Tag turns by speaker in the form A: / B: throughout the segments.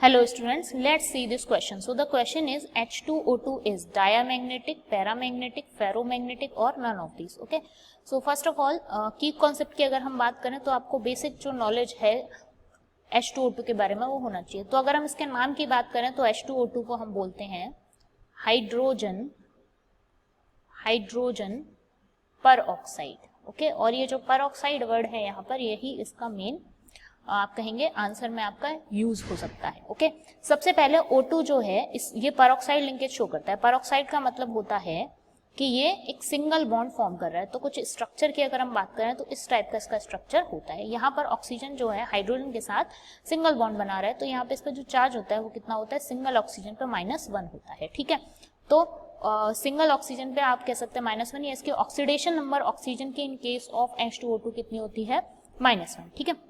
A: Hello students, let's see this question. So the question is H2O2 is diamagnetic, paramagnetic, ferromagnetic or none of these. Okay. So first of all की concept की अगर हम बात करें तो आपको basic जो नॉलेज है H2O2 के बारे में वो होना चाहिए. तो अगर हम इसके नाम की बात करें तो H2O2 को हम बोलते हैं हाइड्रोजन पर ऑक्साइड. ओके, और ये जो पर ऑक्साइड वर्ड है यहाँ पर यही इसका मेन आप कहेंगे आंसर में आपका यूज हो सकता है. ओके, सबसे पहले O2 जो है ये परऑक्साइड लिंकेज शो करता है. परऑक्साइड का मतलब होता है कि ये एक सिंगल बॉन्ड फॉर्म कर रहा है. तो कुछ स्ट्रक्चर की अगर हम बात करें तो इस टाइप का इसका स्ट्रक्चर होता है. यहाँ पर ऑक्सीजन जो है हाइड्रोजन के साथ सिंगल बॉन्ड बना रहा है, तो यहाँ पे इसका जो चार्ज होता है वो कितना होता है, सिंगल ऑक्सीजन पे -1 होता है. ठीक है, तो सिंगल ऑक्सीजन पे आप कह सकते हैं -1, या इसकी ऑक्सीडेशन नंबर ऑक्सीजन की इन केस ऑफ H2O2 कितनी होती है, -1. ठीक है,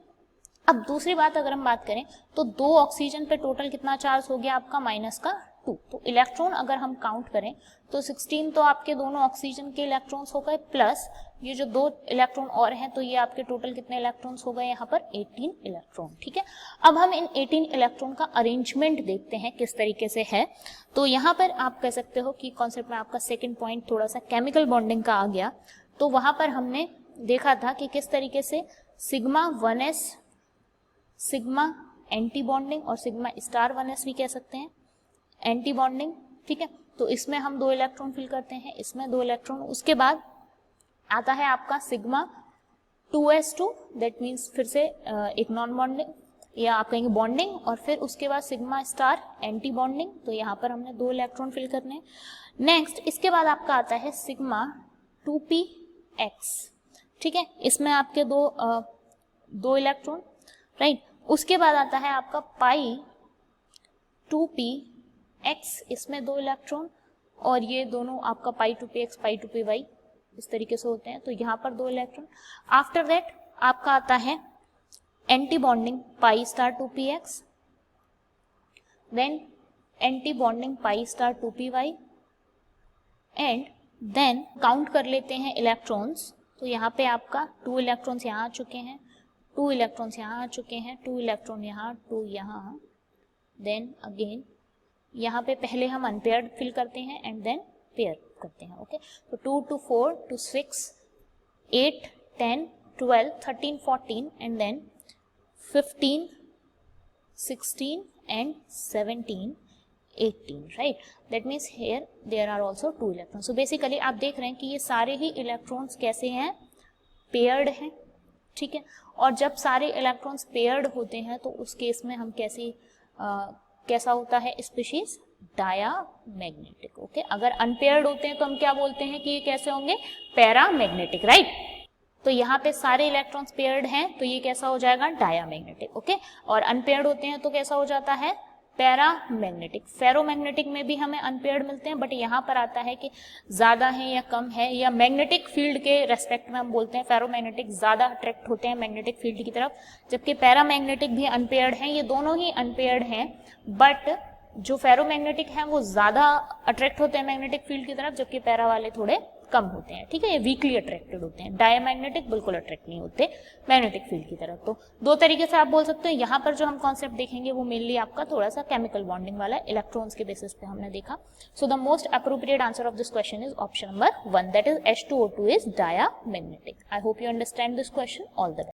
A: अब दूसरी बात अगर हम बात करें तो 2 ऑक्सीजन पे टोटल कितना चार्ज हो गया आपका, -2. तो इलेक्ट्रॉन अगर हम काउंट करें तो 16 तो आपके दोनों ऑक्सीजन के इलेक्ट्रॉन्स हो गए, प्लस ये जो 2 इलेक्ट्रॉन और हैं तो ये आपके टोटल कितने इलेक्ट्रॉन्स हो गए यहाँ पर, 18 इलेक्ट्रॉन. ठीक है, अब हम इन 18 इलेक्ट्रॉन का अरेंजमेंट देखते हैं किस तरीके से है. तो यहाँ पर आप कह सकते हो कि कॉन्सेप्ट में आपका सेकेंड पॉइंट थोड़ा सा केमिकल बॉन्डिंग का आ गया. तो वहां पर हमने देखा था कि किस तरीके से sigma 1s, sigma anti bonding और सिग्मा स्टार 1s भी कह सकते हैं एंटी बॉन्डिंग. ठीक है, तो इसमें हम 2 इलेक्ट्रॉन फिल करते हैं, इसमें 2 इलेक्ट्रॉन. उसके बाद आता है आपका सिग्मा 2s2, दैट मीन्स फिर से एक नॉन बॉन्डिंग या आप कहेंगे बॉन्डिंग, और फिर उसके बाद सिग्मा स्टार एंटी बॉन्डिंग. तो यहाँ पर हमने 2 इलेक्ट्रॉन फिल करने हैं. नेक्स्ट इसके बाद आपका आता है सिग्मा 2px. ठीक है, इसमें आपके दो इलेक्ट्रॉन, राइट. उसके बाद आता है आपका पाई 2px, इसमें 2 इलेक्ट्रॉन, और ये दोनों आपका पाई 2px पाई 2py इस तरीके से होते हैं, तो यहाँ पर 2 इलेक्ट्रॉन. आफ्टर दैट आपका आता है anti bonding pi star 2px, then anti bonding pi star 2py, and then count कर लेते हैं इलेक्ट्रॉन्स. तो यहाँ पे आपका 2 इलेक्ट्रॉन्स यहाँ आ चुके हैं, 2 इलेक्ट्रॉन्स यहाँ आ चुके हैं, 2 इलेक्ट्रॉन यहाँ, 2 यहाँ, देन अगेन यहाँ पे पहले हम अनपेयर्ड फिल करते हैं एंड देन पेयर करते हैं. ओके, तो 2 to 4 to 6 8 10 12 13 14 and then 15 16 and 17 18, right. That means here there are also 2 electrons. So basically आप देख रहे हैं कि ये सारे ही इलेक्ट्रॉन्स कैसे हैं, पेयर्ड हैं. ठीक है, और जब सारे इलेक्ट्रॉन्स पेयर्ड होते हैं तो उस केस में हम कैसा होता है स्पीशीज, डायामैग्नेटिक. ओके, अगर अनपेयर्ड होते हैं तो हम क्या बोलते हैं कि ये कैसे होंगे, पैरामैग्नेटिक, राइट. तो यहाँ पे सारे इलेक्ट्रॉन्स पेयर्ड हैं तो ये कैसा हो जाएगा, डायामैग्नेटिक. ओके, और अनपेयर्ड होते हैं तो कैसा हो जाता है, पैरामैग्नेटिक. फेरोमैग्नेटिक में भी हमें अनपेयर्ड मिलते हैं, बट यहाँ पर आता है कि ज्यादा है या कम है, या मैग्नेटिक फील्ड के रेस्पेक्ट में हम बोलते हैं फेरोमैग्नेटिक ज्यादा अट्रैक्ट होते हैं मैग्नेटिक फील्ड की तरफ, जबकि पैरामैग्नेटिक भी अनपेयर्ड हैं. ये दोनों ही अनपेयर्ड हैं, बट जो फेरोमैग्नेटिक हैं वो ज्यादा अट्रैक्ट होते हैं मैग्नेटिक फील्ड की तरफ, जबकि पैरा वाले थोड़े कम होते हैं. ठीक है, ये वीकली अट्रैक्टेड होते हैं. डायमैग्नेटिक बिल्कुल अट्रैक्ट नहीं होते मैग्नेटिक फील्ड की तरफ. तो 2 तरीके से आप बोल सकते हो. यहाँ पर जो हम कॉन्सेप्ट देखेंगे वो मेनली आपका थोड़ा सा केमिकल बॉन्डिंग वाला इलेक्ट्रॉन्स के बेसिस पे हमने देखा. So the most appropriate answer of this question is option number 1, that is H2O2 is diamagnetic. I hope you understand this question. All the best.